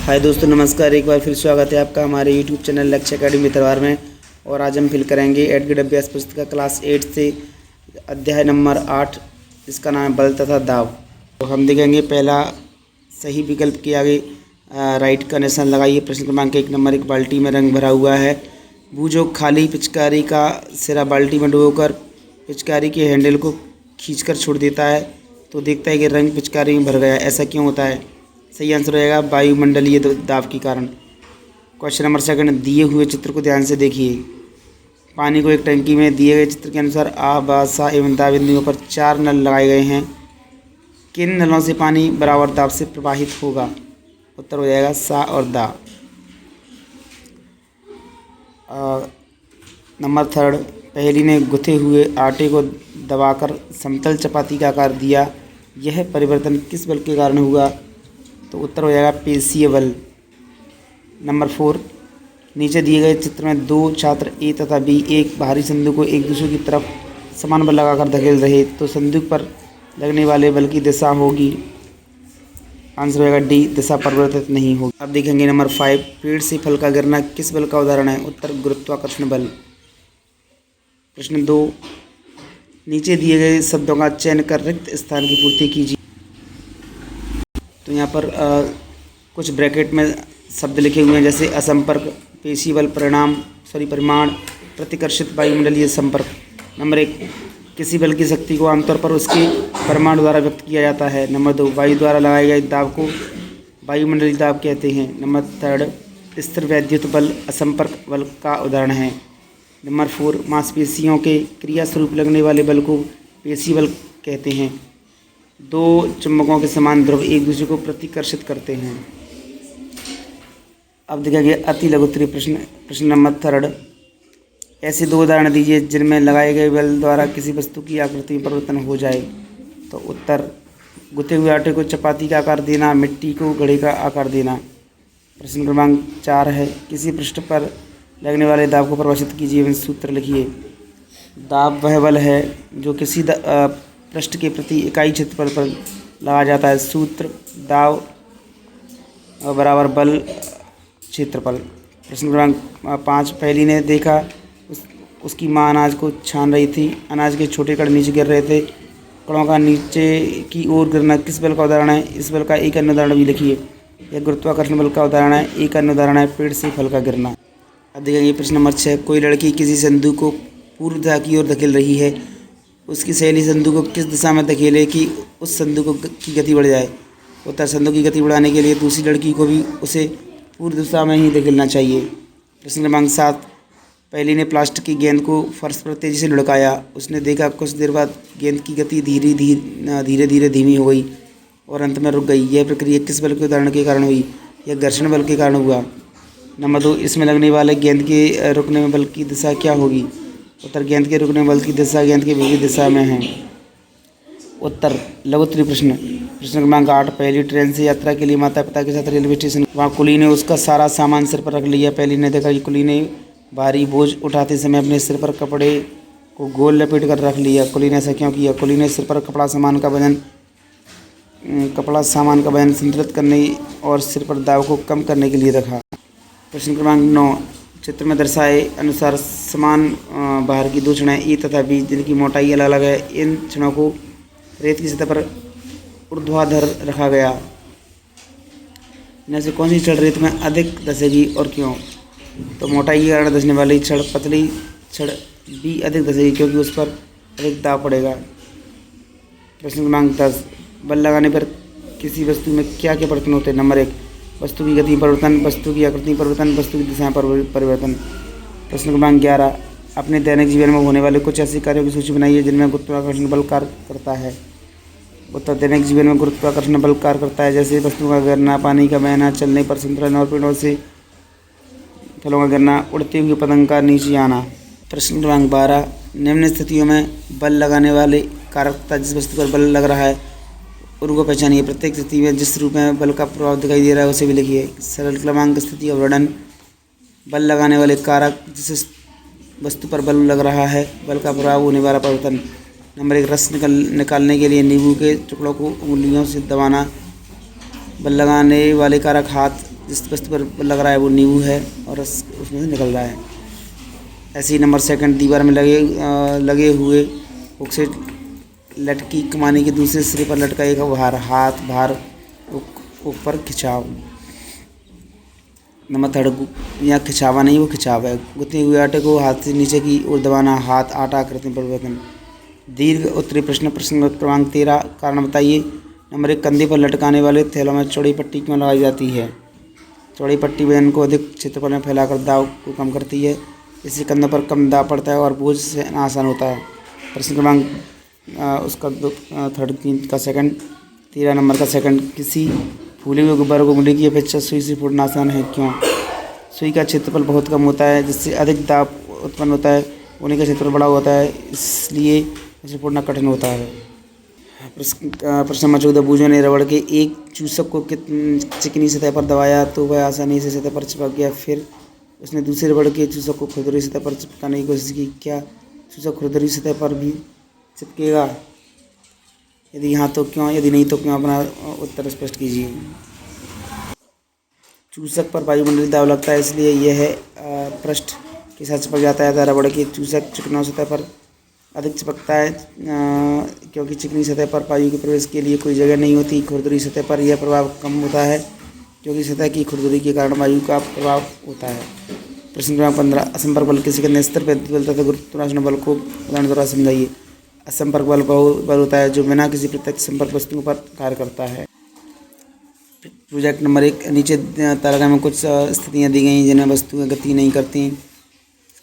हाय दोस्तों, नमस्कार। एक बार फिर स्वागत है आपका हमारे यूट्यूब चैनल लक्ष्य अकेडमी तरवार में। और आज हम फिल करेंगे एडगेड अभ्यास पुस्तक का क्लास 8 से अध्याय नंबर 8, जिसका नाम है बल तथा दाव। तो हम देखेंगे पहला सही विकल्प के आगे राइट का निशान लगाइए। प्रश्न क्रमांक 1 नंबर, एक बाल्टी में रंग भरा हुआ है। बूझो खाली पिचकारी का सिरा बाल्टी में डुबोकर पिचकारी के हैंडल को खींचकर छोड़ देता है तो देखता है कि रंग पिचकारी में भर गया। ऐसा क्यों होता है? सही आंसर रहेगा वायुमंडलीय दाब के कारण। क्वेश्चन नंबर 2, दिए हुए चित्र को ध्यान से देखिए। पानी को एक टंकी में दिए गए चित्र के अनुसार आ, बा, सा एवं दा बिंदुओं पर 4 नल लगाए गए हैं। किन नलों से पानी बराबर दाब से प्रवाहित होगा? उत्तर हो जाएगा सा और दा। नंबर 3, पहेली ने गुथे हुए आटे को दबाकर समतल चपाती का आकार दिया। यह परिवर्तन किस बल के कारण हुआ? तो उत्तर हो जाएगा पेशीय बल। नंबर 4, नीचे दिए गए चित्र में 2 छात्र ए तथा बी एक भारी संदूक को एक दूसरे की तरफ समान बल लगाकर धकेल रहे तो संदूक पर लगने वाले बल की दिशा होगी। आंसर होगा डी, दिशा परिवर्तित नहीं होगी। अब देखेंगे नंबर 5, पेड़ से फल का गिरना किस बल का उदाहरण है? उत्तर गुरुत्वाकर्षण बल। प्रश्न 2, नीचे दिए गए शब्दों का चयन कर रिक्त स्थान की पूर्ति कीजिए। तो यहाँ पर कुछ ब्रैकेट में शब्द लिखे हुए हैं, जैसे असंपर्क, पेशी बल, परिमाण, प्रतिकर्षित वायुमंडलीय संपर्क। नंबर 1, किसी बल की शक्ति को आमतौर पर उसके परिमाण द्वारा व्यक्त किया जाता है। नंबर 2, वायु द्वारा लगाए गए दाब को वायुमंडलीय दाब कहते हैं। नंबर 3, स्थिर वैद्युत बल असंपर्क बल का उदाहरण है। नंबर 4, मांसपेशियों के क्रिया स्वरूप लगने वाले बल को पेशी बल कहते हैं। 2 चुंबकों के समान ध्रुव एक दूसरे को प्रतिकर्षित करते हैं। अब देखेंगे अति लघुत्तरीय प्रश्न। प्रश्न नंबर 3, ऐसे 2 उदाहरण दीजिए जिनमें लगाए गए बल द्वारा किसी वस्तु की आकृति में परिवर्तन हो जाए। तो उत्तर, गुथे हुए आटे को चपाती का आकार देना, मिट्टी को घड़े का आकार देना। प्रश्न क्रमांक 4 है, किसी पृष्ठ पर लगने वाले दाब को परिभाषित कीजिए एवं सूत्र लिखिए। दाब वह बल है जो किसी पृष्ठ के प्रति इकाई क्षेत्रफल पर लगाया जाता है। सूत्र, दाब बराबर बल क्षेत्रफल। प्रश्न क्रमांक 5, पहेली ने देखा उसकी माँ अनाज को छान रही थी। अनाज के छोटे कण नीचे गिर रहे थे। कणों का नीचे की ओर गिरना किस बल का उदाहरण है? इस बल का एक अन्य उदाहरण भी लिखिए। यह गुरुत्वाकर्षण बल का उदाहरण है। एक अन्य उदाहरण है पेड़ से फल का गिरना। अब देखेंगे प्रश्न नंबर 6, कोई लड़की किसी संदूक को पूर्व दिशा की ओर धकेल रही है। उसकी सहेली संदूक को किस दिशा में धकेले कि उस संदूक की गति बढ़ जाए? उत्तर, संदूक की गति बढ़ाने के लिए दूसरी लड़की को भी उसे पूर्व दिशा में ही धकेलना चाहिए। प्रश्न क्रमांक 7, पहेली ने प्लास्टिक की गेंद को फर्श पर तेजी से लुढ़काया। उसने देखा कुछ देर बाद गेंद की गति धीरे धीरे धीमी हो गई और अंत में रुक गई। यह प्रक्रिया किस बल के उदाहरण के कारण हुई? यह घर्षण बल के कारण हुआ। नंबर 2, इसमें लगने वाले गेंद के रुकने में बल की दिशा क्या होगी? उत्तर, गेंद के रुकने में बल की दिशा गेंद के विपरीत दिशा में है। उत्तर, लघुत्तरीय प्रश्न। प्रश्न क्रमांक 8, पहली ट्रेन से यात्रा के लिए माता पिता के साथ रेलवे स्टेशन। वहाँ कुली ने उसका सारा सामान सिर पर रख लिया। पहली ने देखा कि कुली ने भारी बोझ उठाते समय अपने सिर पर कपड़े को गोल लपेट कर रख लिया। कुली ने ऐसा क्यों किया? कुली ने सिर पर कपड़ा सामान का वजन संतुलित करने और सिर पर दाब को कम करने के लिए रखा। प्रश्न क्रमांक 9, चित्र में दर्शाए अनुसार समान बाहर की 2 छड़ें ए तथा बी जिनकी मोटाई अलग अलग है। इन छड़ों को रेत की सतह पर ऊर्ध्वाधर रखा गया। इनमें से कौन सी छड़ रेत में अधिक धंसेगी और क्यों? तो मोटाई के कारण धंसने वाली छड़ पतली छड़ बी अधिक धंसेगी क्योंकि उस पर अधिक दाब पड़ेगा। प्रश्न क्रमांक 10, बल लगाने पर किसी वस्तु में क्या क्या परिवर्तन होते हैं? नंबर 1, वस्तु की गति परिवर्तन, वस्तु की आकृति परिवर्तन, वस्तु की दिशा परिवर्तन। प्रश्न क्रमांक 11, अपने दैनिक जीवन में होने वाले कुछ ऐसे कार्यों की सूची बनाइए जिनमें गुरुत्वाकर्षण बल कार्य करता है। उत्तर, दैनिक जीवन में गुरुत्वाकर्षण बल कार्य करता है, जैसे वस्तुओं का गिरना, पानी का बहना, चलने पर संतुलन और पेड़ों से फलों का गिरना, उड़ते हुए पतंग का नीचे आना। प्रश्न क्रमांक 12, निम्न स्थितियों में बल लगाने वाले कारक तथा जिस वस्तु पर बल लग रहा है उनको पहचानिए। प्रत्येक स्थिति में जिस रूप में बल का प्रभाव दिखाई दे रहा है उसे भी लिखिए। सरल क्रमांक स्थिति का वर्णन, बल लगाने वाले कारक, जिस वस्तु पर बल लग रहा है, बल का प्रभाव होने वाला परिवर्तन। नंबर 1, रस निकालने के लिए नींबू के टुकड़ों को उंगलियों से दबाना। बल लगाने वाले कारक हाथ जिस वस्तु पर लग रहा है वो नींबू है और उसमें से निकल रहा है। ऐसे ही नंबर सेकंड, दीवार में लगे हुए हुक से लटकी कमाने के दूसरे सिरे पर लटका एक भार, हाथ भार ऊपर खिंचाव। नंबर थर्ड, यहाँ खिंचावा नहीं, वो खिंचाव है। गुथे हुए आटे को हाथ से नीचे की ओर दबाना, हाथ आटा आकृति में परिवर्तन। दीर्घ उत्तरी प्रश्न क्रमांक 13, कारण बताइए। नंबर 1, कंधे पर लटकाने वाले थैलों में चौड़ी पट्टी क्यों लगाई जाती है? चौड़ी पट्टी वजन को अधिक क्षेत्रफल में फैलाकर दाव को कम करती है। इससे कंधों पर कम दाव पड़ता है और बोझ से आसान होता है। प्रश्न क्रमांक उसका थर्ड का सेकंड, 13 नंबर का सेकंड, किसी फूले हुए गुब्बारे को उंगली की अपेक्षा सुई से फोड़ना आसान है, क्यों? सुई का क्षेत्रफल बहुत कम होता है, जिससे अधिक दाब उत्पन्न होता है। उन्हीं का क्षेत्रफल बड़ा होता है, इसलिए इसे फोड़ना कठिन होता है। प्रश्न नंबर 14, बूझों ने रबड़ के एक चूसक को चिकनी सतह पर दबाया तो वह आसानी से सतह पर चिपक गया। फिर उसने दूसरे रबड़ के चूसक को खुरदरी सतह पर चिपकाने की कोशिश की। क्या चूसक खुरदरी सतह पर भी चिपकेगा? यदि हाँ तो क्यों? यदि नहीं तो क्यों? अपना उत्तर स्पष्ट कीजिए। चूसक पर वायुमंडलीय दाब लगता है, इसलिए यह पृष्ठ के साथ चिपक जाता है। रबड़ के चूसक चिकनी सतह पर अधिक चिपकता है, क्योंकि चिकनी सतह पर वायु के प्रवेश के लिए कोई जगह नहीं होती। खुरदरी सतह पर यह प्रभाव कम होता है, क्योंकि सतह की खुरदरी के कारण वायु का प्रभाव होता है। प्रश्न क्रमांक 15, असंपर्क बल किसी के स्तर पर बल तथा गुरुत्वाकर्षण बल को उदाहरण द्वारा समझाइए। असंपर्क बल वह बल होता है जो बिना किसी प्रत्यक्ष संपर्क वस्तुओं पर कार्य करता है। प्रोजेक्ट नंबर 1, नीचे तालिका में कुछ स्थितियाँ दी गई हैं जिनमें वस्तुएं गति नहीं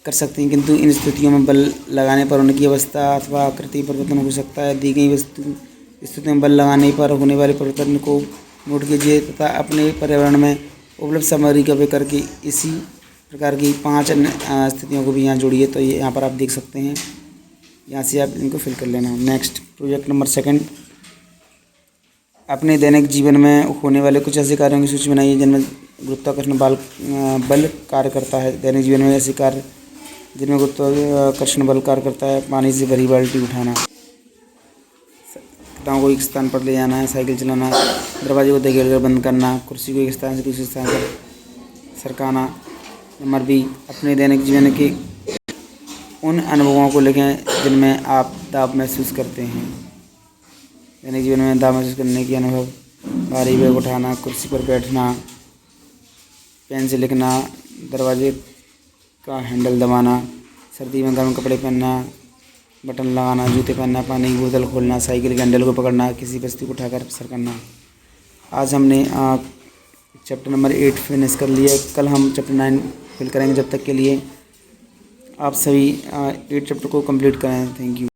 कर सकती, किंतु इन स्थितियों में बल लगाने पर उनकी अवस्था अथवा आकृति परिवर्तन हो सकता है। दी गई स्थितियों में बल लगाने पर होने वाले परिवर्तन को नोट कीजिए तथा अपने पर्यावरण में उपलब्ध सामग्री का उपयोग करके इसी प्रकार की 5 अन्य स्थितियों को भी यहाँ जोड़िए। तो ये यहाँ पर आप देख सकते हैं, यहाँ से आप इनको फिल कर लेना। नेक्स्ट, प्रोजेक्ट नंबर 2, अपने दैनिक जीवन में होने वाले कुछ ऐसे कार्यों की सूची बनाइए जिनमें गुरुत्वाकर्षण बल कार्य करता है। दैनिक जीवन में ऐसे कार्य जिनमें गुरुत्वाकर्षण बल कार्य करता है: पानी से भरी बाल्टी उठाना, कटाओं को एक स्थान पर ले जाना, साइकिल चलाना, दरवाजे को धकेल कर बंद करना, कुर्सी को एक स्थान से दूसरे स्थान पर सरकाना। नंबर 2, अपने दैनिक जीवन के उन अनुभवों को लिखें जिनमें आप दाब महसूस करते हैं। दैनिक जीवन में दाब महसूस करने के अनुभव: भारी बैग उठाना, कुर्सी पर बैठना, पेन से लिखना, दरवाजे का हैंडल दबाना, सर्दी में गर्म कपड़े पहनना, बटन लगाना, जूते पहनना, पानी की बोतल खोलना, साइकिल के हैंडल को पकड़ना, किसी वस्तु को उठाकर सर करना। आज हमने चैप्टर नंबर 8 फिनिश कर लिया। कल हम चैप्टर 9 फिल करेंगे। जब तक के लिए आप सभी 8 चैप्टर को कंप्लीट करें। Thank you.